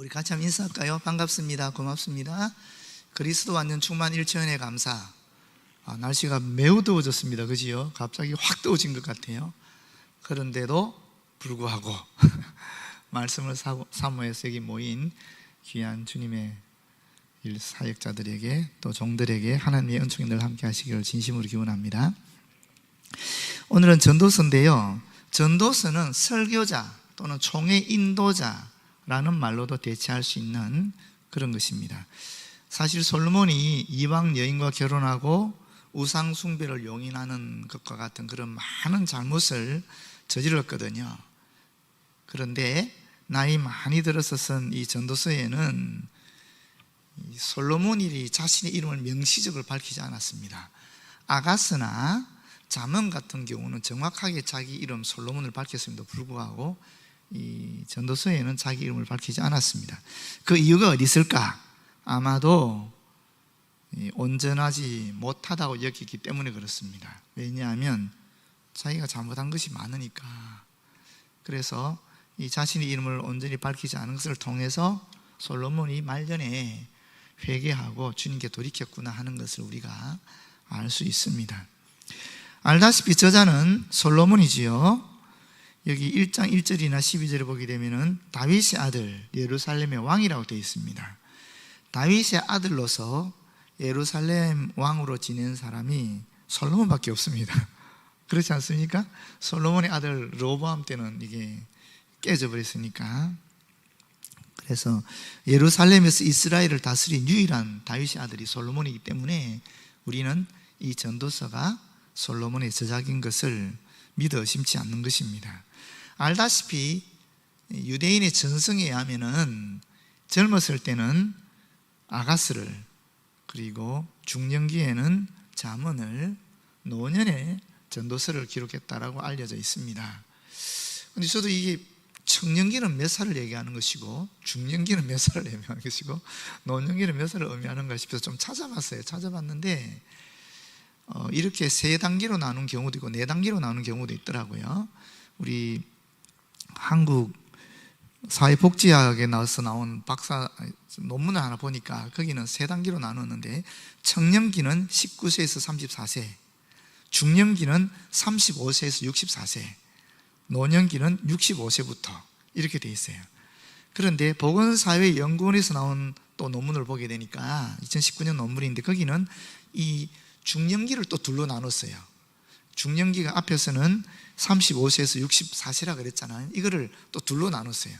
우리 같이 한번 인사할까요? 반갑습니다. 고맙습니다. 그리스도 완전 충만 일체연의 감사. 날씨가 매우 더워졌습니다. 그지요? 갑자기 확 더워진 것 같아요. 그런데도 불구하고 말씀을 사모해서 여기 모인 귀한 주님의 일 사역자들에게 또 종들에게 하나님의 은총이 늘 함께 하시기를 진심으로 기원합니다. 오늘은 전도서인데요, 전도서는 설교자 또는 총회 인도자라는 말로도 대체할 수 있는 그런 것입니다. 사실 솔로몬이 이방 여인과 결혼하고 우상 숭배를 용인하는 것과 같은 그런 많은 잘못을 저질렀거든요. 그런데 나이 많이 들어서 쓴 이 전도서에는 솔로몬이 자신의 이름을 명시적으로 밝히지 않았습니다. 아가스나 잠언 같은 경우는 정확하게 자기 이름 솔로몬을 밝혔음에도 불구하고 이 전도서에는 자기 이름을 밝히지 않았습니다. 그 이유가 어디 있을까? 아마도 온전하지 못하다고 여기기 때문에 그렇습니다. 왜냐하면 자기가 잘못한 것이 많으니까. 그래서 이 자신의 이름을 온전히 밝히지 않은 것을 통해서 솔로몬이 말년에 회개하고 주님께 돌이켰구나 하는 것을 우리가 알 수 있습니다. 알다시피 저자는 솔로몬이지요. 여기 1장 1절이나 12절을 보게 되면 다윗의 아들 예루살렘의 왕이라고 되어 있습니다. 다윗의 아들로서 예루살렘 왕으로 지낸 사람이 솔로몬밖에 없습니다. 그렇지 않습니까? 솔로몬의 아들 르호보암 때는 이게 깨져버렸으니까. 그래서 예루살렘에서 이스라엘을 다스린 유일한 다윗의 아들이 솔로몬이기 때문에 우리는 이 전도서가 솔로몬의 저작인 것을 믿어 의심치 않는 것입니다. 알다시피 유대인의 전승에 의하면은 젊었을 때는 아가스를, 그리고 중년기에는 잠언을, 노년에 전도서를 기록했다라고 알려져 있습니다. 근데 저도 이게 청년기는 몇 살을 얘기하는 것이고 중년기는 몇 살을 의미하는 것이고 노년기는 몇 살을 의미하는가 싶어서 좀 찾아봤어요. 찾아봤는데 이렇게 세 단계로 나눈 경우도 있고 네 단계로 나눈 경우도 있더라고요. 우리 한국 사회복지학에 나온 박사 논문을 하나 보니까 거기는 세 단계로 나눴는데 청년기는 19세에서 34세, 중년기는 35세에서 64세, 노년기는 65세부터 이렇게 돼 있어요. 그런데 보건사회연구원에서 나온 또 논문을 보게 되니까 2019년 논문인데 거기는 이 중년기를 또 둘로 나눴어요. 중년기가 앞에서는 35세에서 64세라 그랬잖아요. 이거를 또 둘로 나눴어요.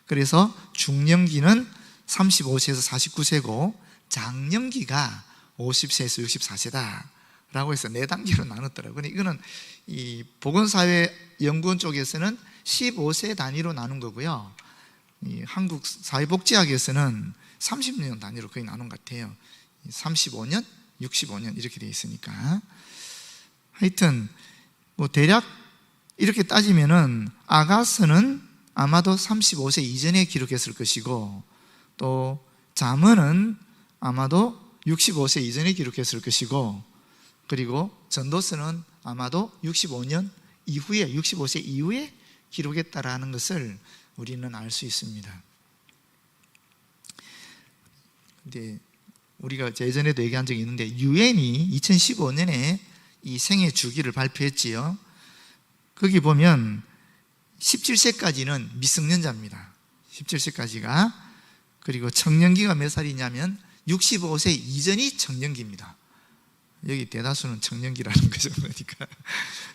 그래서 중년기는 35세에서 49세고 장년기가 50세에서 64세다 라고 해서 네 단계로 나눴더라고요. 근데 이거는 이 보건사회연구원 쪽에서는 15세 단위로 나눈 거고요, 이 한국 사회복지학에서는 30년 단위로 거의 나눈 것 같아요. 35년, 65년 이렇게 되어 있으니까. 하여튼 뭐 대략 이렇게 따지면은 아가스는 아마도 35세 이전에 기록했을 것이고 또 잠언은 아마도 65세 이전에 기록했을 것이고 그리고 전도서는 아마도 65년 이후에 65세 이후에 기록했다라는 것을 우리는 알 수 있습니다. 근데 우리가 예전에도 얘기한 적이 있는데 유엔이 2015년에 이 생애 주기를 발표했지요. 거기 보면 17세까지는 미성년자입니다. 17세까지가. 그리고 청년기가 몇 살이냐면 65세 이전이 청년기입니다. 여기 대다수는 청년기라는 거죠. 그러니까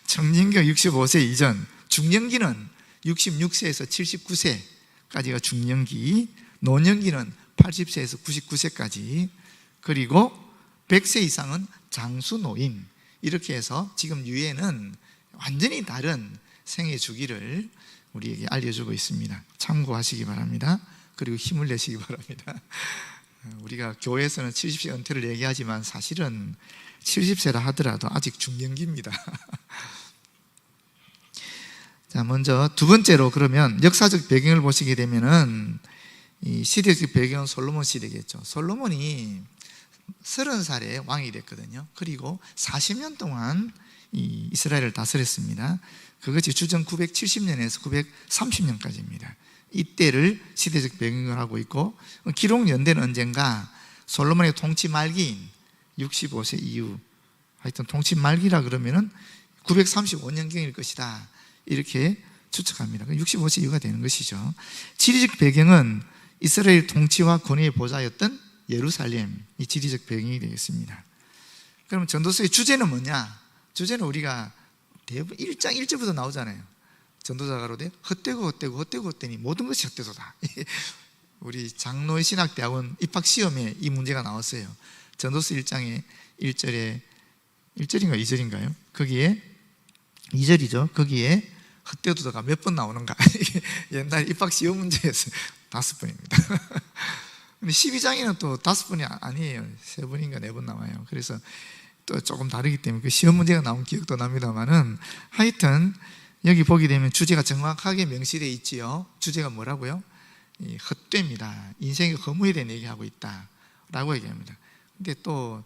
청년기가 65세 이전, 중년기는 66세에서 79세까지가 중년기, 노년기는 80세에서 99세까지, 그리고 100세 이상은 장수노인, 이렇게 해서 지금 유엔은 완전히 다른 생애 주기를 우리에게 알려주고 있습니다. 참고하시기 바랍니다. 그리고 힘을 내시기 바랍니다. 우리가 교회에서는 70세 은퇴를 얘기하지만 사실은 70세라 하더라도 아직 중년기입니다. 자, 먼저 두 번째로 그러면 역사적 배경을 보시게 되면은 이 시대적 배경은 솔로몬 시대겠죠. 솔로몬이 30살에 왕이 됐거든요. 그리고 40년 동안 이 이스라엘을 다스렸습니다. 그것이 주전 970년에서 930년까지입니다. 이때를 시대적 배경을 하고 있고, 기록 연대는 언젠가 솔로몬의 통치 말기인 65세 이후, 하여튼 통치 말기라 그러면은 935년경일 것이다, 이렇게 추측합니다. 65세 이후가 되는 것이죠. 지리적 배경은 이스라엘 통치와 권위의 보좌였던 예루살렘이 지리적 배경이 되겠습니다. 그러면 전도서의 주제는 뭐냐? 주제는 우리가 대부분 1장 1절부터 나오잖아요. 전도자가 가로되 헛되고 헛되니 모든 것이 헛되도다. 우리 장로의 신학대학원 입학시험에 이 문제가 나왔어요. 전도서 1장에 1절인가 2절인가요? 거기에 2절이죠. 거기에 헛되도다가 몇 번 나오는가? 옛날 입학시험 문제였어요. 5번입니다. 근데 12장에는 또 5번이 아니에요. 3번인가 4번 나와요. 그래서 또 조금 다르기 때문에 그 시험 문제가 나온 기억도 납니다만은, 하여튼 여기 보게 되면 주제가 정확하게 명시되어 있지요. 주제가 뭐라고요? 헛되입니다. 인생의 허무에 대한 얘기하고 있다라고 얘기합니다. 근데 또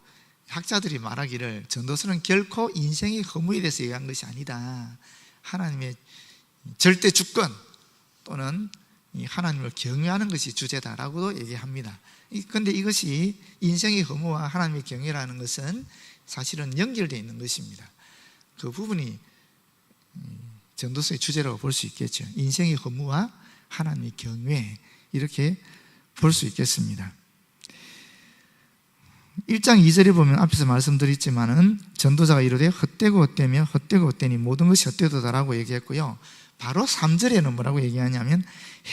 학자들이 말하기를 전도서는 결코 인생의 허무에 대해서 얘기한 것이 아니다, 하나님의 절대 주권 또는 하나님을 경외하는 것이 주제다라고도 얘기합니다. 그런데 이것이 인생의 허무와 하나님의 경외라는 것은 사실은 연결되어 있는 것입니다. 그 부분이 전도서의 주제라고 볼 수 있겠죠. 인생의 허무와 하나님의 경외, 이렇게 볼 수 있겠습니다. 1장 2절에 보면 앞에서 말씀드렸지만은 전도자가 이르되 헛되고 헛되며 헛되고 헛되니 모든 것이 헛되도다라고 얘기했고요. 바로 3절에는 뭐라고 얘기하냐면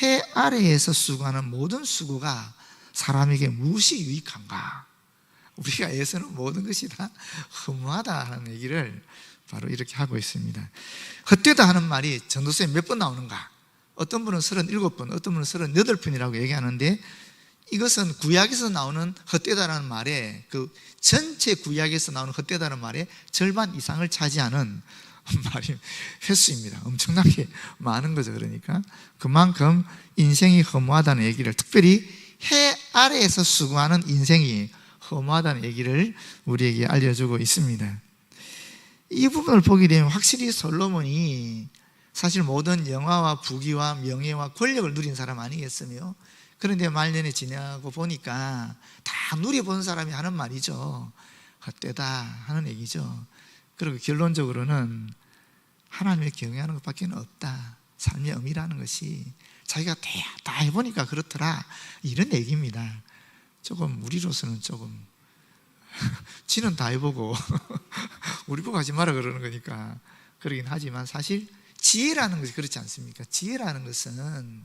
해 아래에서 수고하는 모든 수고가 사람에게 무엇이 유익한가? 우리가 애쓰는 모든 것이 다 허무하다 하는 얘기를 바로 이렇게 하고 있습니다. 헛되다 하는 말이 전도서에 몇 번 나오는가? 어떤 분은 37번, 어떤 분은 38번이라고 얘기하는데, 이것은 구약에서 나오는 헛되다라는 말에, 그 전체 구약에서 나오는 헛되다는 말에 절반 이상을 차지하는 말이 횟수입니다. 엄청나게 많은 거죠. 그러니까 그만큼 인생이 허무하다는 얘기를, 특별히 해 아래에서 수고하는 인생이 허무하다는 얘기를 우리에게 알려주고 있습니다. 이 부분을 보게 되면 확실히 솔로몬이 사실 모든 영화와 부귀와 명예와 권력을 누린 사람 아니겠으며, 그런데 말년에 지나고 보니까 다 누려본 사람이 하는 말이죠. 헛되다 하는 얘기죠. 그리고 결론적으로는 하나님을 경외하는 것밖에 없다, 삶의 의미라는 것이 자기가 다 해보니까 그렇더라, 이런 얘기입니다. 조금 우리로서는 조금 지는 다 해보고 우리 보고 하지 마라 그러는 거니까 그러긴 하지만, 사실 지혜라는 것이 그렇지 않습니까? 지혜라는 것은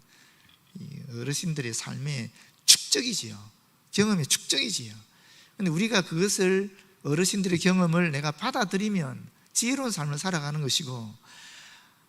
어르신들의 삶의 축적이지요. 경험의 축적이지요. 근데 우리가 그것을, 어르신들의 경험을 내가 받아들이면 지혜로운 삶을 살아가는 것이고,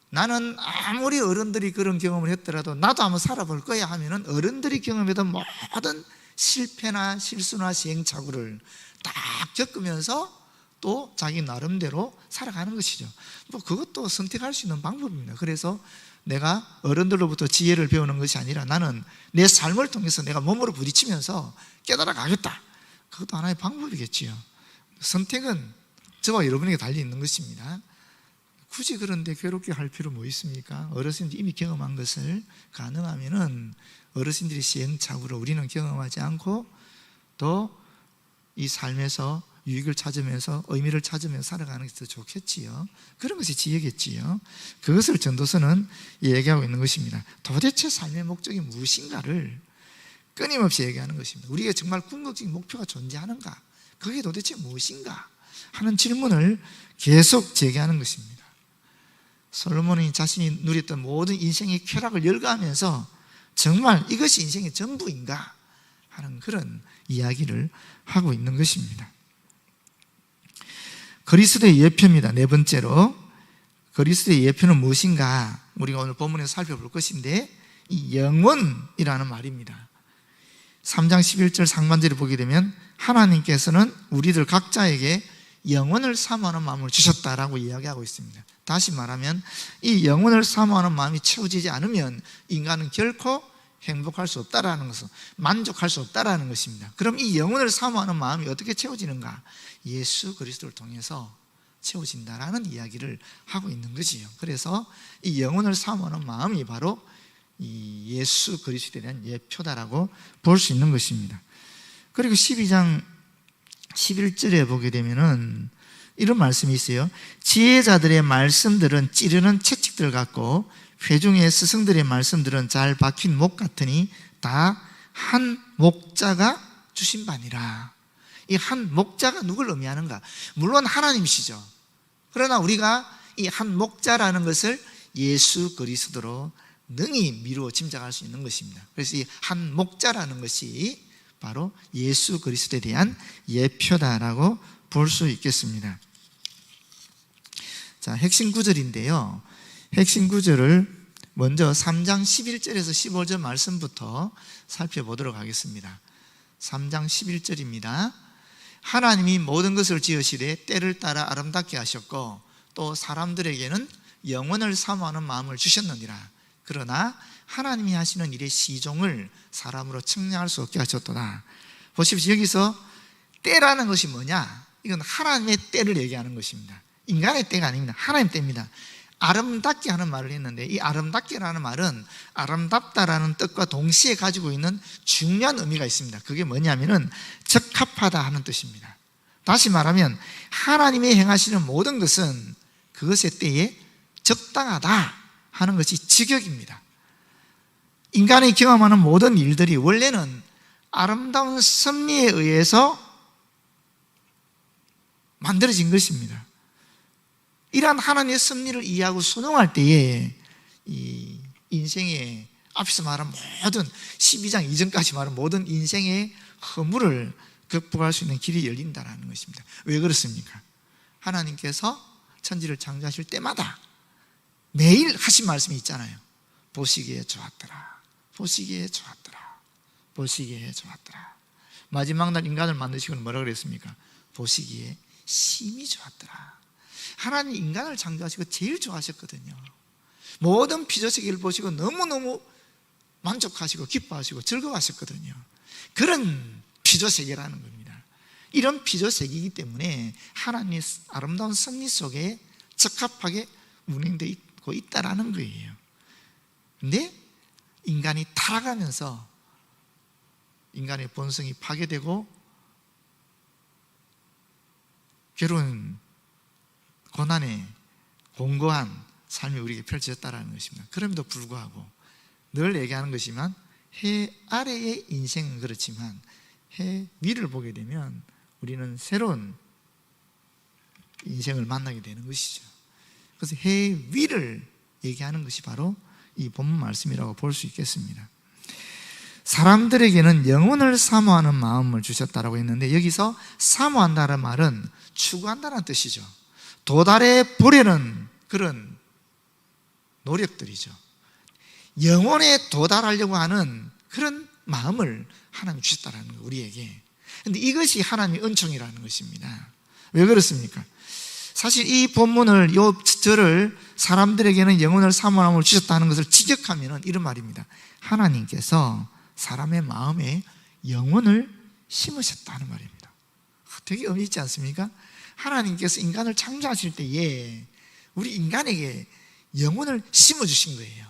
나는 아무리 어른들이 그런 경험을 했더라도 나도 한번 살아볼 거야 하면은 어른들이 경험했던 모든 실패나 실수나 시행착오를 딱 겪으면서 또 자기 나름대로 살아가는 것이죠. 뭐 그것도 선택할 수 있는 방법입니다. 그래서 내가 어른들로부터 지혜를 배우는 것이 아니라 나는 내 삶을 통해서 내가 몸으로 부딪히면서 깨달아 가겠다, 그것도 하나의 방법이겠지요. 선택은 저와 여러분에게 달려 있는 것입니다. 굳이 그런데 괴롭게 할 필요 뭐 있습니까? 어르신들이 이미 경험한 것을 가능하면은 어르신들이 시행착오를 우리는 경험하지 않고 또 이 삶에서 유익을 찾으면서 의미를 찾으면서 살아가는 게 더 좋겠지요. 그런 것이 지혜겠지요. 그것을 전도서는 얘기하고 있는 것입니다. 도대체 삶의 목적이 무엇인가를 끊임없이 얘기하는 것입니다. 우리가 정말 궁극적인 목표가 존재하는가? 그게 도대체 무엇인가? 하는 질문을 계속 제기하는 것입니다. 솔로몬이 자신이 누렸던 모든 인생의 쾌락을 열거하면서 정말 이것이 인생의 전부인가 하는 그런 이야기를 하고 있는 것입니다. 그리스도의 예표입니다. 네 번째로, 그리스도의 예표는 무엇인가? 우리가 오늘 본문에서 살펴볼 것인데, 이 영원이라는 말입니다. 3장 11절 상반절을 보게 되면 하나님께서는 우리들 각자에게 영원을 사모하는 마음을 주셨다라고 이야기하고 있습니다. 다시 말하면 이 영원을 사모하는 마음이 채워지지 않으면 인간은 결코 행복할 수 없다라는 것은, 만족할 수 없다라는 것입니다. 그럼 이 영혼을 사모하는 마음이 어떻게 채워지는가? 예수 그리스도를 통해서 채워진다라는 이야기를 하고 있는 것이요. 그래서 이 영혼을 사모하는 마음이 바로 이 예수 그리스도에 대한 예표다라고 볼 수 있는 것입니다. 그리고 12장 11절에 보게 되면은 이런 말씀이 있어요. 지혜자들의 말씀들은 찌르는 채찍들 같고 회중의 스승들의 말씀들은 잘 박힌 목 같으니 다 한 목자가 주신 바니라. 이 한 목자가 누굴 의미하는가? 물론 하나님이시죠. 그러나 우리가 이 한 목자라는 것을 예수 그리스도로 능히 미루어 짐작할 수 있는 것입니다. 그래서 이 한 목자라는 것이 바로 예수 그리스도에 대한 예표다라고 볼 수 있겠습니다. 자, 핵심 구절인데요. 핵심 구절을 먼저 3장 11절에서 15절 말씀부터 살펴보도록 하겠습니다. 3장 11절입니다. 하나님이 모든 것을 지으시되 때를 따라 아름답게 하셨고 또 사람들에게는 영원을 사모하는 마음을 주셨느니라. 그러나 하나님이 하시는 일의 시종을 사람으로 측량할 수 없게 하셨도다. 보십시오. 여기서 때라는 것이 뭐냐? 이건 하나님의 때를 얘기하는 것입니다. 인간의 때가 아닙니다. 하나님의 때입니다. 아름답게 하는 말을 했는데 이 아름답게라는 말은 아름답다라는 뜻과 동시에 가지고 있는 중요한 의미가 있습니다. 그게 뭐냐면은 적합하다 하는 뜻입니다. 다시 말하면 하나님이 행하시는 모든 것은 그것의 때에 적당하다 하는 것이 직역입니다. 인간이 경험하는 모든 일들이 원래는 아름다운 섭리에 의해서 만들어진 것입니다. 이러한 하나님의 섭리를 이해하고 순종할 때에 이 인생의 앞에서 말한 모든 12장 이전까지 말한 모든 인생의 허물을 극복할 수 있는 길이 열린다는 것입니다. 왜 그렇습니까? 하나님께서 천지를 창조하실 때마다 매일 하신 말씀이 있잖아요. 보시기에 좋았더라. 보시기에 좋았더라. 보시기에 좋았더라. 마지막 날 인간을 만드시고 뭐라고 그랬습니까? 보시기에 심히 좋았더라. 하나님 인간을 창조하시고 제일 좋아하셨거든요. 모든 피조세계를 보시고 너무너무 만족하시고 기뻐하시고 즐거워하셨거든요. 그런 피조세계라는 겁니다. 이런 피조세계이기 때문에 하나님의 아름다운 섭리 속에 적합하게 운행되어 있고 있다라는 거예요. 근데 인간이 타락하면서 인간의 본성이 파괴되고 괴로운 고난의 공고한 삶이 우리에게 펼쳐졌다는 것입니다. 그럼에도 불구하고 늘 얘기하는 것이지만 해 아래의 인생은 그렇지만 해 위를 보게 되면 우리는 새로운 인생을 만나게 되는 것이죠. 그래서 해 위를 얘기하는 것이 바로 이 본문 말씀이라고 볼 수 있겠습니다. 사람들에게는 영혼을 사모하는 마음을 주셨다라고 했는데 여기서 사모한다는 말은 추구한다는 뜻이죠. 도달해 보려는 그런 노력들이죠. 영혼에 도달하려고 하는 그런 마음을 하나님이 주셨다는 거예요, 우리에게. 그런데 이것이 하나님의 은총이라는 것입니다. 왜 그렇습니까? 사실 이 본문을, 이 절을 사람들에게는 영혼을 사모함을 주셨다는 것을 직역하면 이런 말입니다. 하나님께서 사람의 마음에 영혼을 심으셨다는 말입니다. 되게 의미 있지 않습니까? 하나님께서 인간을 창조하실 때에 우리 인간에게 영혼을 심어주신 거예요.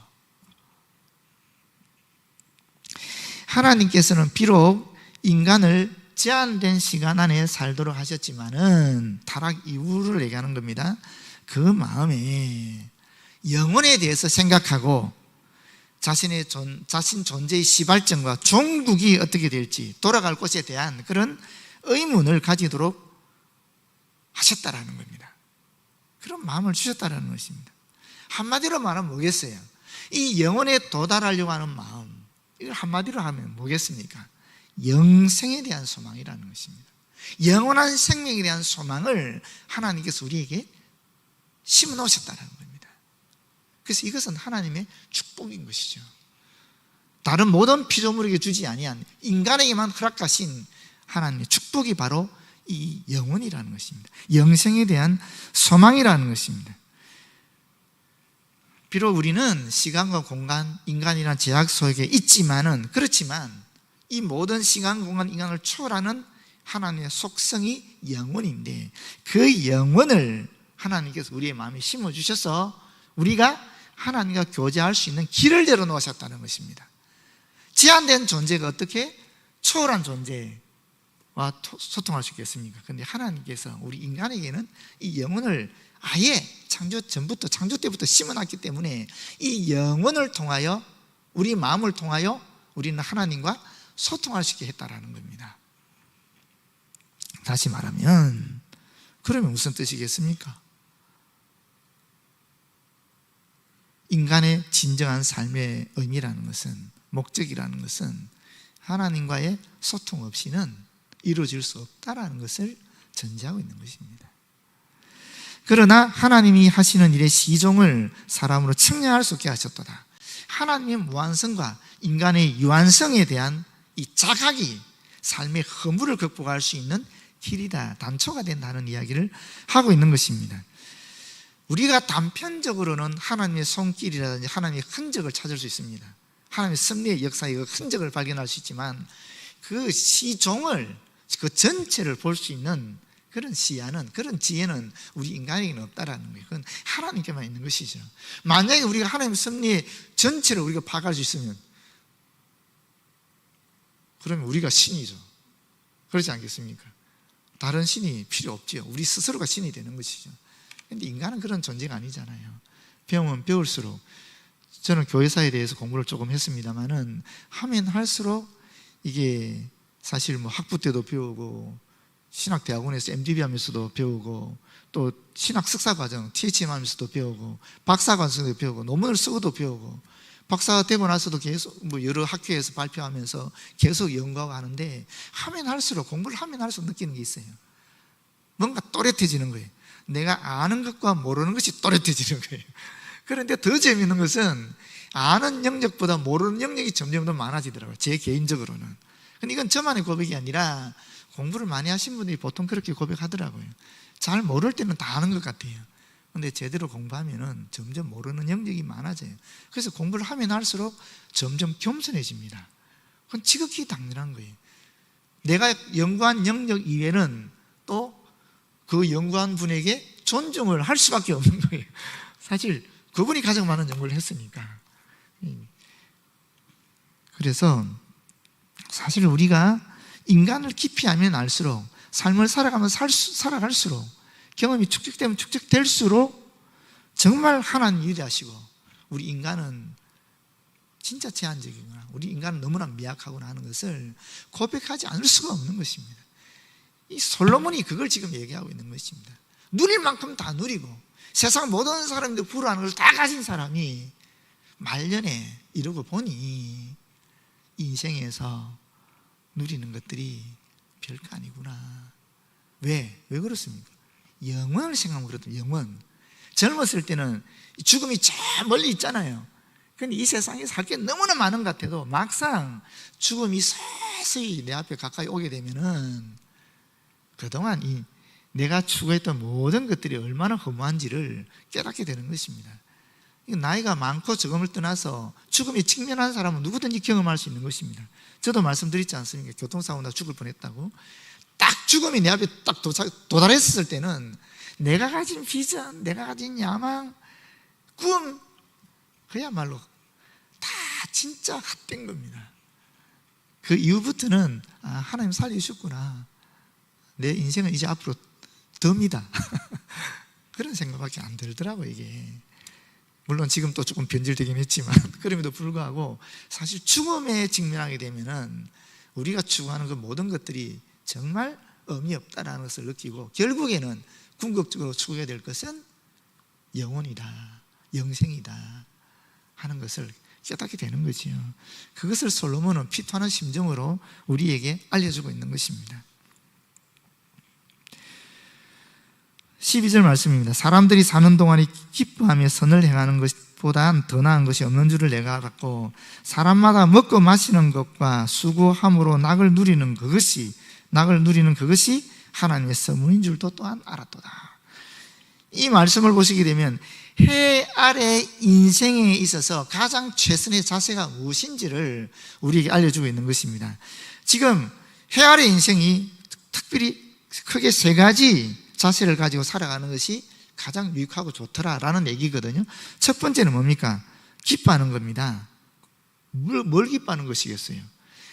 하나님께서는 비록 인간을 제한된 시간 안에 살도록 하셨지만은 타락 이후를 얘기하는 겁니다. 그 마음에 영혼에 대해서 생각하고 자신 존재의 시발점과 종국이 어떻게 될지 돌아갈 곳에 대한 그런 의문을 가지도록 하셨다라는 겁니다. 그런 마음을 주셨다라는 것입니다. 한마디로 말하면 뭐겠어요? 이 영혼에 도달하려고 하는 마음, 이걸 한마디로 하면 뭐겠습니까? 영생에 대한 소망이라는 것입니다. 영원한 생명에 대한 소망을 하나님께서 우리에게 심어 놓으셨다는 겁니다. 그래서 이것은 하나님의 축복인 것이죠. 다른 모든 피조물에게 주지 아니한 인간에게만 허락하신 하나님의 축복이 바로 이 영혼이라는 것입니다. 영생에 대한 소망이라는 것입니다. 비록 우리는 시간과 공간, 인간이라는 제약 속에 있지만은, 그렇지만 이 모든 시간, 공간, 인간을 초월하는 하나님의 속성이 영혼인데 그 영혼을 하나님께서 우리의 마음에 심어주셔서 우리가 하나님과 교제할 수 있는 길을 열어놓으셨다는 것입니다. 제한된 존재가 어떻게 초월한 존재와 소통할 수 있겠습니까? 그런데 하나님께서 우리 인간에게는 이 영혼을 아예 창조 때부터 심어놨기 때문에 이 영혼을 통하여, 우리 마음을 통하여 우리는 하나님과 소통할 수 있게 했다라는 겁니다. 다시 말하면 그러면 무슨 뜻이겠습니까? 인간의 진정한 삶의 의미라는 것은, 목적이라는 것은 하나님과의 소통 없이는 이루어질 수 없다라는 것을 전제하고 있는 것입니다. 그러나 하나님이 하시는 일의 시종을 사람으로 측량할 수 없게 하셨도다. 하나님의 무한성과 인간의 유한성에 대한 이 자각이 삶의 허물을 극복할 수 있는 길이다, 단초가 된다는 이야기를 하고 있는 것입니다. 우리가 단편적으로는 하나님의 손길이라든지 하나님의 흔적을 찾을 수 있습니다. 하나님의 섭리의 역사의 흔적을 발견할 수 있지만 그 시종을, 그 전체를 볼 수 있는 그런 시야는, 그런 지혜는 우리 인간에게는 없다라는 거예요. 그건 하나님께만 있는 것이죠. 만약에 우리가 하나님의 섭리의 전체를 우리가 파악할 수 있으면 그러면 우리가 신이죠. 그렇지 않겠습니까? 다른 신이 필요 없지요. 우리 스스로가 신이 되는 것이죠. 그런데 인간은 그런 존재가 아니잖아요. 배우면 배울수록, 저는 교회사에 대해서 공부를 조금 했습니다만은 하면 할수록 이게 사실 뭐 학부 때도 배우고 신학대학원에서 MDB 하면서도 배우고 또 신학 석사과정 THM 하면서도 배우고 박사과정도 배우고 논문을 쓰고도 배우고 박사가 되고 나서도 계속 뭐 여러 학교에서 발표하면서 계속 연구하고 하는데 하면 할수록, 공부를 하면 할수록 느끼는 게 있어요. 뭔가 또렷해지는 거예요. 내가 아는 것과 모르는 것이 또렷해지는 거예요. 그런데 더 재미있는 것은 아는 영역보다 모르는 영역이 점점 더 많아지더라고요. 제 개인적으로는. 근데 이건 저만의 고백이 아니라 공부를 많이 하신 분들이 보통 그렇게 고백하더라고요. 잘 모를 때는 다 아는 것 같아요. 근데 제대로 공부하면은 점점 모르는 영역이 많아져요. 그래서 공부를 하면 할수록 점점 겸손해집니다. 그건 지극히 당연한 거예요. 내가 연구한 영역 이외에는 또 그 연구한 분에게 존중을 할 수밖에 없는 거예요. 사실 그분이 가장 많은 연구를 했으니까. 그래서 사실 우리가 인간을 깊이 알면 알수록, 삶을 살아가면 살아갈수록, 경험이 축적되면 축적될수록 정말 하나님 위대하시고 우리 인간은 진짜 제한적이구나, 우리 인간은 너무나 미약하구나 하는 것을 고백하지 않을 수가 없는 것입니다. 이 솔로몬이 그걸 지금 얘기하고 있는 것입니다. 누릴 만큼 다 누리고 세상 모든 사람들 부러워하는 걸 다 가진 사람이 말년에 이러고 보니 인생에서 누리는 것들이 별거 아니구나. 왜 그렇습니까? 영원을 생각하면 그렇거든요. 영원. 젊었을 때는 죽음이 저 멀리 있잖아요. 그런데 이 세상에 살 게 너무나 많은 것 같아도 막상 죽음이 서서히 내 앞에 가까이 오게 되면은 그동안 내가 추구했던 모든 것들이 얼마나 허무한지를 깨닫게 되는 것입니다. 나이가 많고 적음을 떠나서 죽음에 직면한 사람은 누구든지 경험할 수 있는 것입니다. 저도 말씀드렸지 않습니까? 교통사고 나 죽을 뻔했다고. 딱 죽음이 내 앞에 딱 도달했을 때는 내가 가진 비전, 내가 가진 야망, 꿈, 그야말로 다 진짜 헛된 겁니다. 그 이후부터는 하나님 살리셨구나, 내 인생은 이제 앞으로 덥니다. 그런 생각밖에 안 들더라고요. 이게 물론 지금 또 조금 변질되긴 했지만 그럼에도 불구하고 사실 죽음에 직면하게 되면은 우리가 추구하는 그 모든 것들이 정말 의미 없다라는 것을 느끼고 결국에는 궁극적으로 추구해야 될 것은 영혼이다, 영생이다 하는 것을 깨닫게 되는 거지요. 그것을 솔로몬은 피토하는 심정으로 우리에게 알려주고 있는 것입니다. 12절 말씀입니다. 사람들이 사는 동안에 기뻐하며 선을 행하는 것보단 더 나은 것이 없는 줄을 내가 알았고 사람마다 먹고 마시는 것과 수고함으로 낙을 누리는 그것이 하나님의 선물인 줄도 또한 알았도다. 이 말씀을 보시게 되면 해 아래 인생에 있어서 가장 최선의 자세가 무엇인지를 우리에게 알려주고 있는 것입니다. 지금 해 아래 인생이 특별히 크게 세 가지 자세를 가지고 살아가는 것이 가장 유익하고 좋더라라는 얘기거든요. 첫 번째는 뭡니까? 기뻐하는 겁니다. 뭘 기뻐하는 것이겠어요?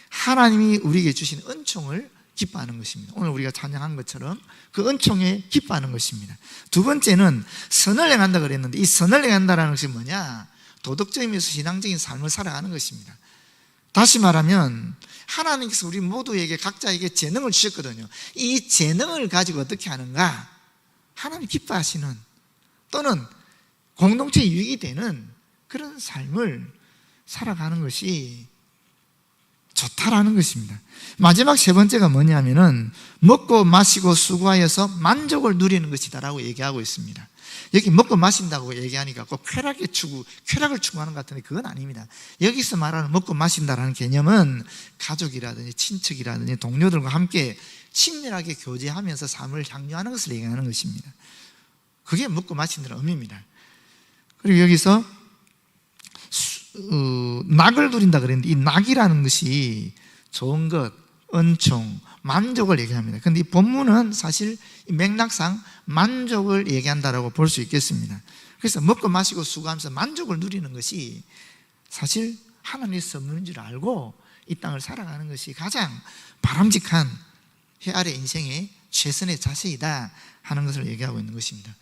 하나님이 우리에게 주신 은총을 기뻐하는 것입니다. 오늘 우리가 찬양한 것처럼 그 은총에 기뻐하는 것입니다. 두 번째는 선을 행한다 그랬는데, 이 선을 행한다라는 것이 뭐냐? 도덕적이면서 신앙적인 삶을 살아가는 것입니다. 다시 말하면 하나님께서 우리 모두에게 각자에게 재능을 주셨거든요. 이 재능을 가지고 어떻게 하는가? 하나님 기뻐하시는, 또는 공동체에 유익이 되는 그런 삶을 살아가는 것이 좋다라는 것입니다. 마지막 세 번째가 뭐냐면은 먹고 마시고 수고하여서 만족을 누리는 것이다라고 얘기하고 있습니다. 여기 먹고 마신다고 얘기하니까 꼭 쾌락을 추구하는 것 같은데 그건 아닙니다. 여기서 말하는 먹고 마신다라는 개념은 가족이라든지 친척이라든지 동료들과 함께 친밀하게 교제하면서 삶을 향유하는 것을 얘기하는 것입니다. 그게 먹고 마신다는 의미입니다. 그리고 여기서 낙을 누린다 그랬는데, 이 낙이라는 것이 좋은 것, 은총, 만족을 얘기합니다. 그런데 이 본문은 사실 맥락상 만족을 얘기한다라고 볼 수 있겠습니다. 그래서 먹고 마시고 수고하면서 만족을 누리는 것이 사실 하나님의 선물인 줄 알고 이 땅을 살아가는 것이 가장 바람직한 해 아래 인생의 최선의 자세이다 하는 것을 얘기하고 있는 것입니다.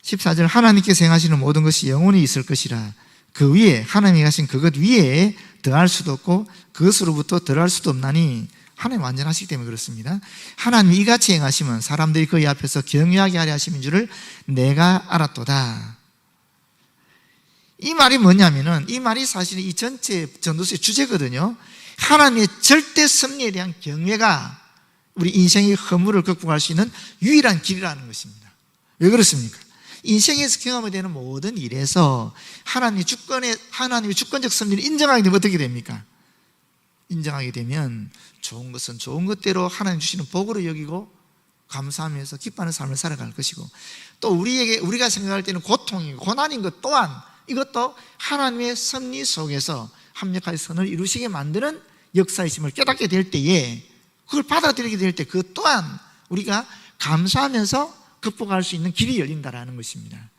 14절, 하나님께서 행하시는 모든 것이 영원히 있을 것이라. 그 위에, 하나님이 하신 그것 위에 더할 수도 없고 그것으로부터 덜할 수도 없나니, 하나님 완전하시기 때문에 그렇습니다. 하나님이 이같이 행하시면 사람들이 그의 앞에서 경외하게 하려 하심인 줄을 내가 알았도다. 이 말이 뭐냐면은, 이 말이 사실 이 전체 전도서의 주제거든요. 하나님의 절대 섭리에 대한 경외가 우리 인생의 허물을 극복할 수 있는 유일한 길이라는 것입니다. 왜 그렇습니까? 인생에서 경험이 되는 모든 일에서 하나님의 주권적 섭리를 인정하게 되면 어떻게 됩니까? 인정하게 되면 좋은 것은 좋은 것대로 하나님 주시는 복으로 여기고 감사하면서 기뻐하는 삶을 살아갈 것이고, 또 우리가 생각할 때는 고통이고 고난인 것 또한 이것도 하나님의 섭리 속에서 합력하여 선을 이루시게 만드는 역사이심을 깨닫게 될 때에, 그걸 받아들이게 될 때 그 또한 우리가 감사하면서 극복할 수 있는 길이 열린다라는 것입니다.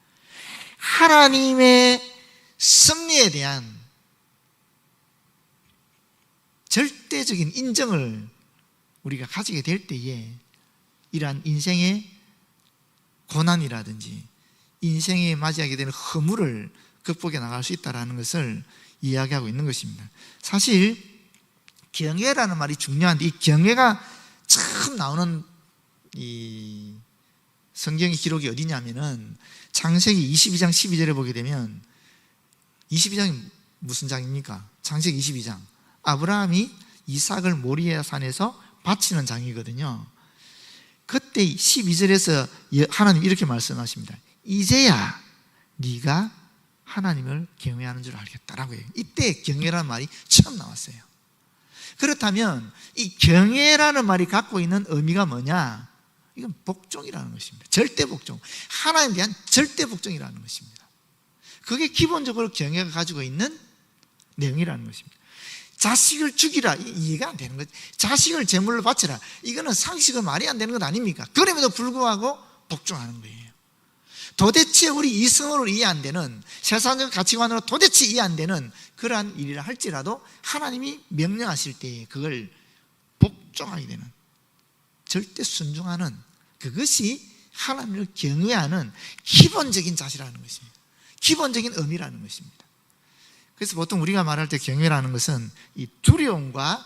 하나님의 섭리에 대한 절대적인 인정을 우리가 가지게 될 때에 이러한 인생의 고난이라든지 인생에 맞이하게 되는 허물을 극복해 나갈 수 있다는 것을 이야기하고 있는 것입니다. 사실 경외라는 말이 중요한데, 이 경외가 참 나오는 이 성경의 기록이 어디냐면은 창세기 22장 12절에 보게 되면, 22장이 무슨 장입니까? 창세기 22장, 아브라함이 이삭을 모리아 산에서 바치는 장이거든요. 그때 12절에서 하나님 이렇게 말씀하십니다. 이제야 네가 하나님을 경외하는 줄 알겠다라고 해요. 이때 경외라는 말이 처음 나왔어요. 그렇다면 이 경외라는 말이 갖고 있는 의미가 뭐냐? 이건 복종이라는 것입니다. 절대 복종, 하나님에 대한 절대 복종이라는 것입니다. 그게 기본적으로 경외가 가지고 있는 내용이라는 것입니다. 자식을 죽이라, 이해가 안 되는 거죠. 자식을 제물로 바치라, 이거는 상식은 말이 안 되는 것 아닙니까? 그럼에도 불구하고 복종하는 거예요. 도대체 우리 이성으로 이해 안 되는, 세상적 가치관으로 도대체 이해 안 되는 그러한 일이라 할지라도 하나님이 명령하실 때에 그걸 복종하게 되는, 절대 순종하는, 그것이 하나님을 경외하는 기본적인 자세라는 것입니다. 기본적인 의미라는 것입니다. 그래서 보통 우리가 말할 때 경외라는 것은 이 두려움과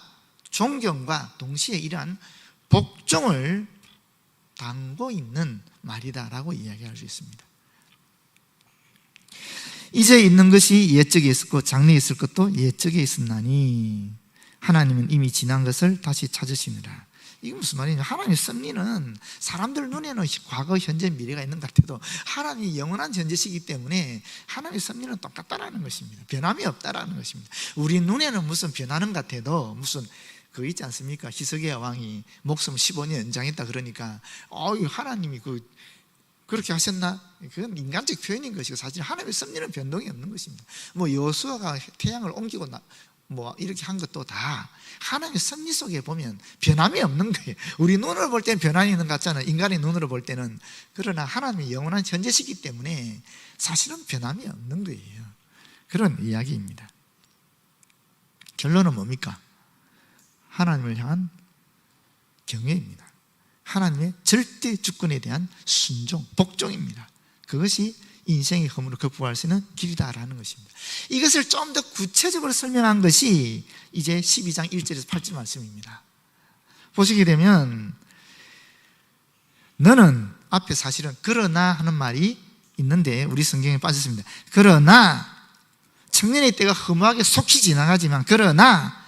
존경과 동시에 이러한 복종을 담고 있는 말이다라고 이야기할 수 있습니다. 이제 있는 것이 옛적에 있었고 장래에 있을 것도 옛적에 있었나니 하나님은 이미 지난 것을 다시 찾으시느라. 이게 무슨 말이냐? 하나님의 섭리는 사람들 눈에는 과거, 현재, 미래가 있는 것 같아도 하나님이 영원한 존재시기 때문에 하나님의 섭리는 똑같다라는 것입니다. 변함이 없다라는 것입니다. 우리 눈에는 무슨 변하는 것 같아도, 무슨 그거 있지 않습니까? 히스기야 왕이 목숨 15년 연장했다 그러니까 하나님이 그렇게 하셨나? 그건 인간적 표현인 것이고, 사실 하나님의 섭리는 변동이 없는 것입니다. 여호수아가 태양을 옮기고 뭐 이렇게 한 것도 다 하나님의 섭리 속에 보면 변함이 없는 거예요. 우리 눈으로 볼 때는 변함이 있는 것 같잖아요. 인간의 눈으로 볼 때는. 그러나 하나님의 영원한 현재시기 때문에 사실은 변함이 없는 거예요. 그런 이야기입니다. 결론은 뭡니까? 하나님을 향한 경외입니다. 하나님의 절대 주권에 대한 순종, 복종입니다. 그것이 인생의 허물을 극복할 수 있는 길이다라는 것입니다. 이것을 좀 더 구체적으로 설명한 것이 이제 12장 1절에서 8절 말씀입니다. 보시게 되면 너는 앞에 사실은 그러나 하는 말이 있는데 우리 성경에 빠졌습니다. 그러나 청년의 때가 허무하게 속히 지나가지만 그러나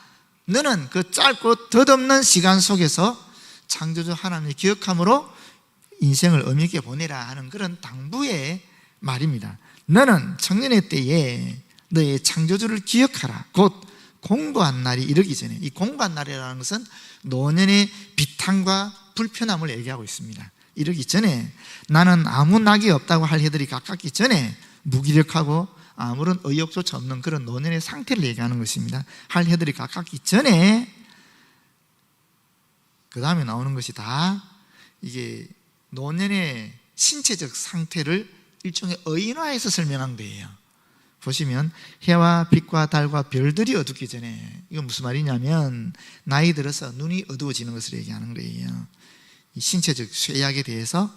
너는 그 짧고 덧없는 시간 속에서 창조주 하나님을 기억함으로 인생을 의미 있게 보내라 하는 그런 당부의 말입니다. 너는 청년의 때에 너의 창조주를 기억하라. 곧 공고한 날이 이르기 전에, 이 공고한 날이라는 것은 노년의 비탄과 불편함을 얘기하고 있습니다. 이르기 전에 나는 아무 낙이 없다고 할 해들이 가깝기 전에 무기력하고 아무런 의욕조차 없는 그런 노년의 상태를 얘기하는 것입니다. 할 해들이 가깝기 전에, 그 다음에 나오는 것이 다 이게 노년의 신체적 상태를 일종의 의인화해서 설명한 거예요. 보시면 해와 빛과 달과 별들이 어둡기 전에, 이건 무슨 말이냐면 나이 들어서 눈이 어두워지는 것을 얘기하는 거예요. 이 신체적 쇠약에 대해서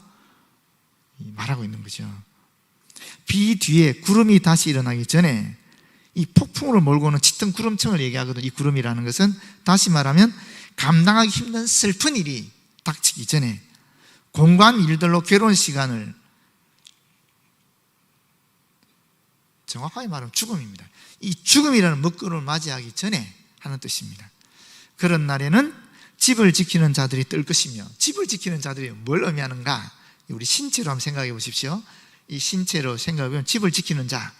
말하고 있는 거죠. 비 뒤에 구름이 다시 일어나기 전에 이 폭풍우를 몰고 오는 짙은 구름청을 얘기하거든요. 이 구름이라는 것은 다시 말하면 감당하기 힘든 슬픈 일이 닥치기 전에 공고한 일들로 괴로운 시간을, 정확하게 말하면 죽음입니다. 이 죽음이라는 먹구름을 맞이하기 전에 하는 뜻입니다. 그런 날에는 집을 지키는 자들이 뜰 것이며, 집을 지키는 자들이 뭘 의미하는가? 우리 신체로 한번 생각해 보십시오. 이 신체로 생각해 보면 집을 지키는 자,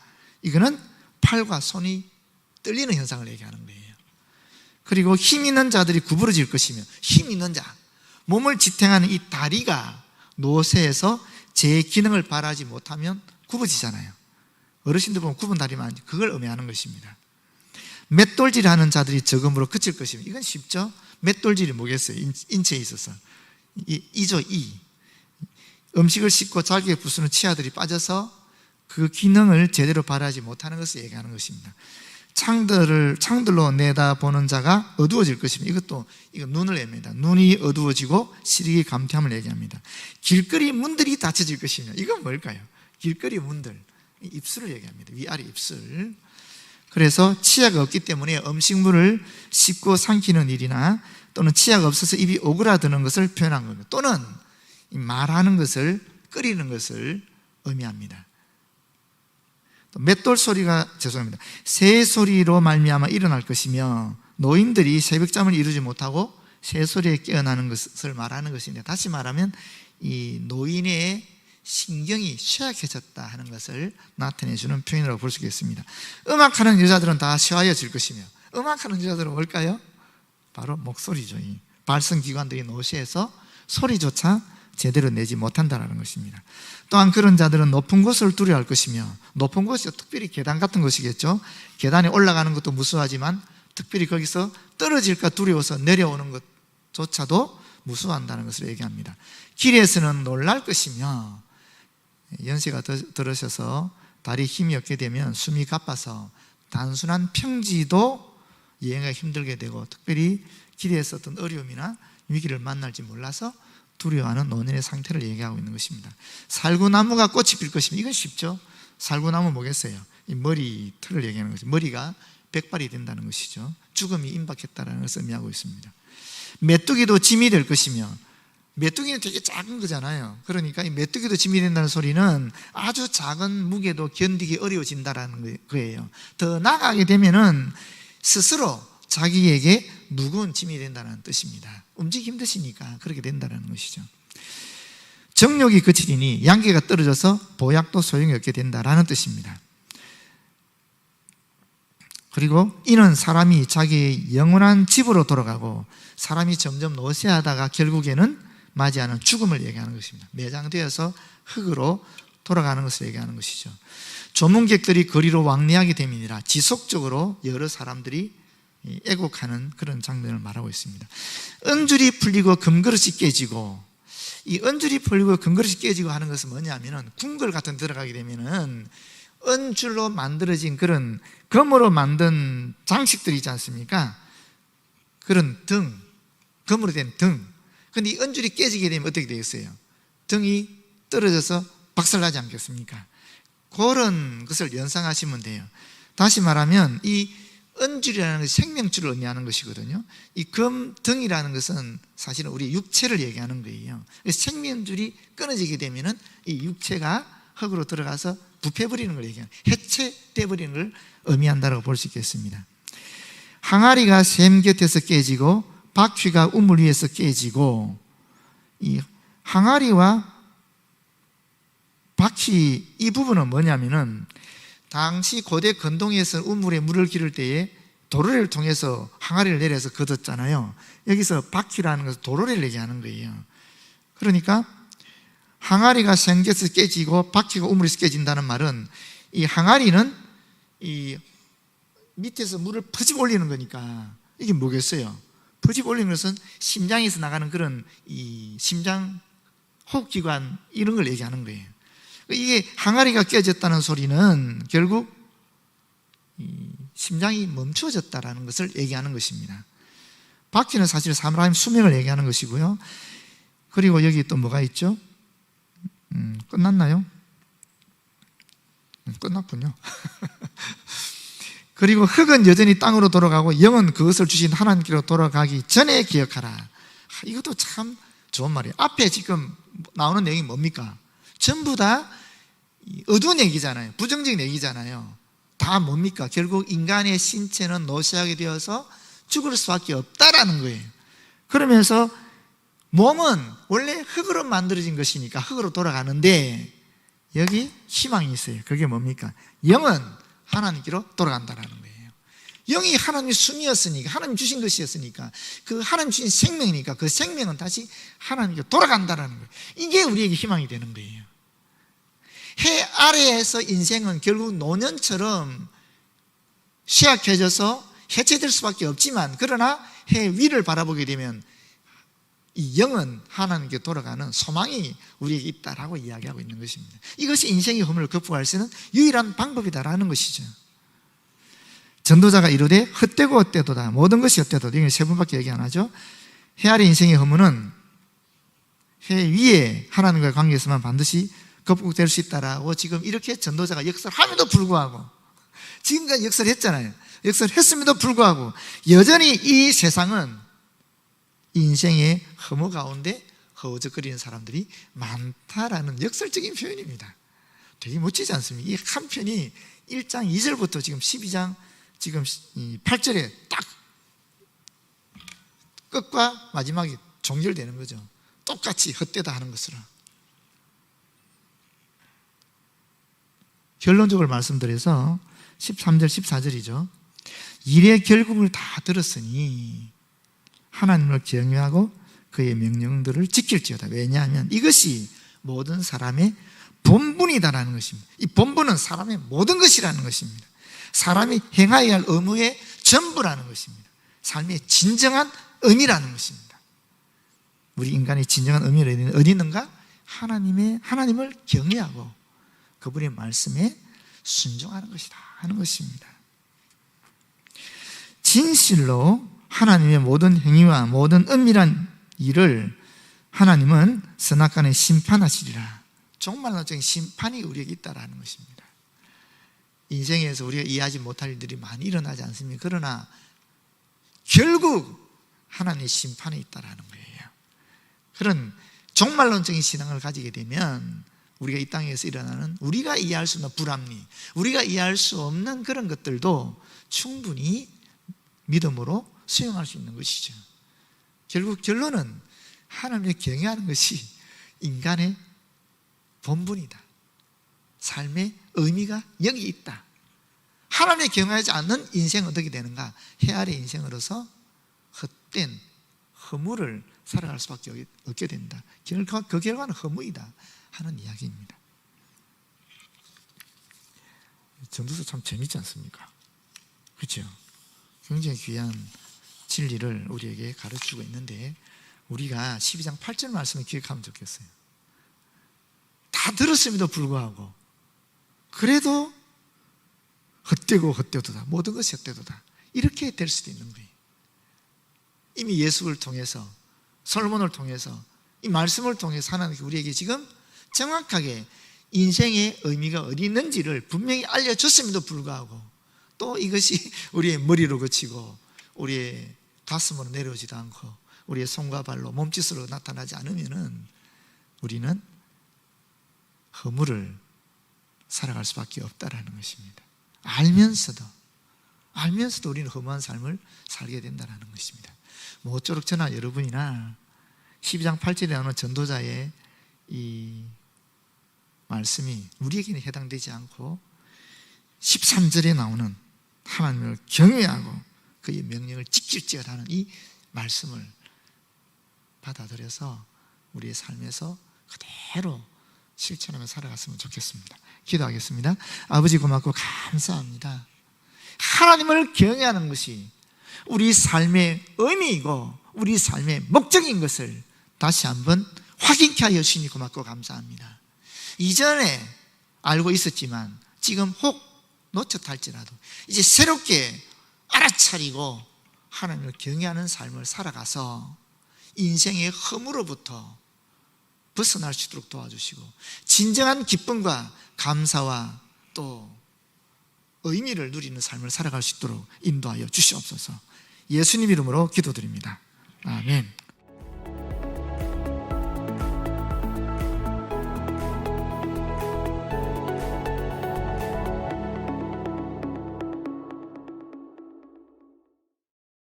이거는 팔과 손이 떨리는 현상을 얘기하는 거예요. 그리고 힘 있는 자들이 구부러질 것이며, 힘 있는 자, 몸을 지탱하는 이 다리가 노쇠해서 제 기능을 발휘하지 못하면 굽어지잖아요. 어르신들 보면 굽은 다리만, 그걸 의미하는 것입니다. 맷돌질하는 자들이 적음으로 그칠 것입니다. 이건 쉽죠? 맷돌질이 뭐겠어요? 인체에 있어서 이죠. 음식을 씹고 잘게 부수는 치아들이 빠져서 그 기능을 제대로 발휘하지 못하는 것을 얘기하는 것입니다. 창들로 내다보는 자가 어두워질 것입니다. 이건 눈을 얘기합니다. 눈이 어두워지고 시력이 감퇴함을 얘기합니다. 길거리 문들이 닫혀질 것입니다. 이건 뭘까요? 길거리 문들, 입술을 얘기합니다. 위아래 입술. 그래서 치아가 없기 때문에 음식물을 씹고 삼키는 일이나 또는 치아가 없어서 입이 오그라드는 것을 표현한 겁니다. 또는 말하는 것을, 끓이는 것을 의미합니다. 맷돌 소리가, 죄송합니다, 새 소리로 말미암아 일어날 것이며, 노인들이 새벽잠을 이루지 못하고 새 소리에 깨어나는 것을 말하는 것인데, 다시 말하면 이 노인의 신경이 쇠약해졌다 하는 것을 나타내주는 표현이라고 볼 수 있겠습니다. 음악하는 여자들은 다 쇠하여질 것이며, 음악하는 여자들은 뭘까요? 바로 목소리죠. 이 발성기관들이 노쇠해서 소리조차 제대로 내지 못한다는 것입니다. 또한 그런 자들은 높은 곳을 두려워할 것이며, 높은 곳이 특별히 계단 같은 것이겠죠. 계단에 올라가는 것도 무서워하지만 특별히 거기서 떨어질까 두려워서 내려오는 것조차도 무서워한다는 것을 얘기합니다. 길에서는 놀랄 것이며, 연세가 들으셔서 다리에 힘이 없게 되면 숨이 가빠서 단순한 평지도 여행하기 힘들게 되고, 특별히 길에서 어떤 어려움이나 위기를 만날지 몰라서 두려워하는 노년의 상태를 얘기하고 있는 것입니다. 살구나무가 꽃이 필 것입니다. 이건 쉽죠. 살구나무 뭐겠어요? 이 머리털을 얘기하는 것이죠. 머리가 백발이 된다는 것이죠. 죽음이 임박했다는 것을 의미하고 있습니다. 메뚜기도 짐이 될 것이며, 메뚜기는 되게 작은 거잖아요. 그러니까 이 메뚜기도 짐이 된다는 소리는 아주 작은 무게도 견디기 어려워진다는 거예요. 더 나아가게 되면은 스스로 자기에게 무거운 짐이 된다는 뜻입니다. 움직이기 힘드시니까 그렇게 된다는 것이죠. 정욕이 그치리니 양기가 떨어져서 보약도 소용이 없게 된다는 뜻입니다. 그리고 이는 사람이 자기의 영원한 집으로 돌아가고, 사람이 점점 노쇠하다가 결국에는 맞이하는 죽음을 얘기하는 것입니다. 매장되어서 흙으로 돌아가는 것을 얘기하는 것이죠. 조문객들이 거리로 왕래하게 됨이니라. 지속적으로 여러 사람들이 애곡하는 그런 장면을 말하고 있습니다. 은줄이 풀리고 금그릇이 깨지고, 이 은줄이 풀리고 금그릇이 깨지고 하는 것은 뭐냐면은, 궁궐 같은 데 들어가게 되면은 은줄로 만들어진 그런 금으로 만든 장식들이 있지 않습니까? 그런 등, 금으로 된 등. 근데 이 은줄이 깨지게 되면 어떻게 되겠어요? 등이 떨어져서 박살나지 않겠습니까? 그런 것을 연상하시면 돼요. 다시 말하면 이 은줄이라는 것이 생명줄을 의미하는 것이거든요. 이 금등이라는 것은 사실은 우리 육체를 얘기하는 거예요. 생명줄이 끊어지게 되면은 이 육체가 흙으로 들어가서 부패버리는 걸 얘기하는, 해체되어버리는 걸 의미한다고 볼 수 있겠습니다. 항아리가 샘 곁에서 깨지고 바퀴가 우물 위에서 깨지고, 이 항아리와 바퀴 이 부분은 뭐냐면은, 당시 고대 건동에서 우물에 물을 기를 때에 도로를 통해서 항아리를 내려서 걷었잖아요. 여기서 바퀴라는 것은 도로를 얘기하는 거예요. 그러니까 항아리가 생겨서 깨지고 바퀴가 우물에서 깨진다는 말은, 이 항아리는 이 밑에서 물을 퍼집 올리는 거니까 이게 뭐겠어요? 퍼집 올리는 것은 심장에서 나가는 그런 이 심장 호흡기관 이런 걸 얘기하는 거예요. 이게 항아리가 깨졌다는 소리는 결국 심장이 멈추어졌다는 것을 얘기하는 것입니다. 바퀴는 사실 사람의 수명을 얘기하는 것이고요. 그리고 여기 또 뭐가 있죠? 끝났나요? 끝났군요. 그리고 흙은 여전히 땅으로 돌아가고 영은 그것을 주신 하나님께로 돌아가기 전에 기억하라. 이것도 참 좋은 말이에요. 앞에 지금 나오는 내용이 뭡니까? 전부 다 어두운 얘기잖아요. 부정적인 얘기잖아요. 다 뭡니까? 결국 인간의 신체는 노쇠하게 되어서 죽을 수밖에 없다라는 거예요. 그러면서 몸은 원래 흙으로 만들어진 것이니까 흙으로 돌아가는데, 여기 희망이 있어요. 그게 뭡니까? 영은 하나님께로 돌아간다라는 거예요. 영이 하나님의 숨이었으니까, 하나님 주신 것이었으니까, 그 하나님 주신 생명이니까 그 생명은 다시 하나님께로 돌아간다라는 거예요. 이게 우리에게 희망이 되는 거예요. 해 아래에서 인생은 결국 노년처럼 쇠약해져서 해체될 수밖에 없지만, 그러나 해 위를 바라보게 되면 이 영은 하나님께 돌아가는 소망이 우리에게 있다라고 이야기하고 있는 것입니다. 이것이 인생의 허물을 극복할 수 있는 유일한 방법이다라는 것이죠. 전도자가 이르되 헛되고 헛되도다. 모든 것이 헛되도다. 이게 세 번밖에 얘기 안 하죠. 해 아래 인생의 허물은 해 위에 하나님과의 관계에서만 반드시 극복될 수 있다라고 지금 이렇게 전도자가 역사를 함에도 불구하고, 지금까지 역사를 했잖아요. 역사를 했음에도 불구하고 여전히 이 세상은 인생의 허무 가운데 허우적거리는 사람들이 많다라는 역설적인 표현입니다. 되게 멋지지 않습니까? 이 한 편이 1장 2절부터 지금 12장 지금 8절에 딱 끝과 마지막이 종결되는 거죠. 똑같이 헛되다 하는 것으로. 결론적으로 말씀드려서 13절 14절이죠. 일의 결국을 다 들었으니 하나님을 경외하고 그의 명령들을 지킬지어다. 왜냐하면 이것이 모든 사람의 본분이다라는 것입니다. 이 본분은 사람의 모든 것이라는 것입니다. 사람이 행하여야 할 의무의 전부라는 것입니다. 삶의 진정한 의미라는 것입니다. 우리 인간의 진정한 의미는 어디 있는가? 하나님을 경외하고 그분의 말씀에 순종하는 것이다 하는 것입니다. 진실로 하나님의 모든 행위와 모든 은밀한 일을 하나님은 선악간에 심판하시리라. 종말론적인 심판이 우리에게 있다라는 것입니다. 인생에서 우리가 이해하지 못할 일들이 많이 일어나지 않습니까? 그러나 결국 하나님의 심판이 있다라는 거예요. 그런 종말론적인 신앙을 가지게 되면 우리가 이 땅에서 일어나는 우리가 이해할 수 없는 불합리, 우리가 이해할 수 없는 그런 것들도 충분히 믿음으로 수용할 수 있는 것이죠. 결국 결론은 하나님을 경외하는 것이 인간의 본분이다. 삶의 의미가 여기 있다. 하나님을 경외하지 않는 인생은 어떻게 되는가? 해 아래 인생으로서 헛된 허물을 살아갈 수밖에 없게 된다. 그 결과는 허무이다 하는 이야기입니다. 전도서 참 재밌지 않습니까? 그렇죠? 굉장히 귀한 진리를 우리에게 가르치고 있는데, 우리가 12장 8절 말씀을 기억하면 좋겠어요. 다 들었음에도 불구하고 그래도 헛되고 헛되도다, 모든 것이 헛되도다, 이렇게 될 수도 있는 거예요. 이미 예수를 통해서, 솔로몬을 통해서, 이 말씀을 통해서 하나님께 우리에게 지금 정확하게 인생의 의미가 어디 있는지를 분명히 알려줬음에도 불구하고 또 이것이 우리의 머리로 그치고 우리의 가슴으로 내려오지도 않고 우리의 손과 발로 몸짓으로 나타나지 않으면은 우리는 허물을 살아갈 수밖에 없다라는 것입니다. 알면서도 우리는 허무한 삶을 살게 된다는 것입니다. 모쪼록 저나 여러분이나 12장 8절에 나오는 전도자의 이 말씀이 우리에게는 해당되지 않고 13절에 나오는 하나님을 경외하고 그의 명령을 지킬지어다는 이 말씀을 받아들여서 우리의 삶에서 그대로 실천하며 살아갔으면 좋겠습니다. 기도하겠습니다. 아버지, 고맙고 감사합니다. 하나님을 경외하는 것이 우리 삶의 의미이고 우리 삶의 목적인 것을 다시 한번 확인케 하여 주시니 고맙고 감사합니다. 이전에 알고 있었지만 지금 혹 놓쳤다 할지라도 이제 새롭게 알아차리고 하나님을 경외하는 삶을 살아가서 인생의 허물로부터 벗어날 수 있도록 도와주시고 진정한 기쁨과 감사와 또 의미를 누리는 삶을 살아갈 수 있도록 인도하여 주시옵소서. 예수님 이름으로 기도드립니다. 아멘.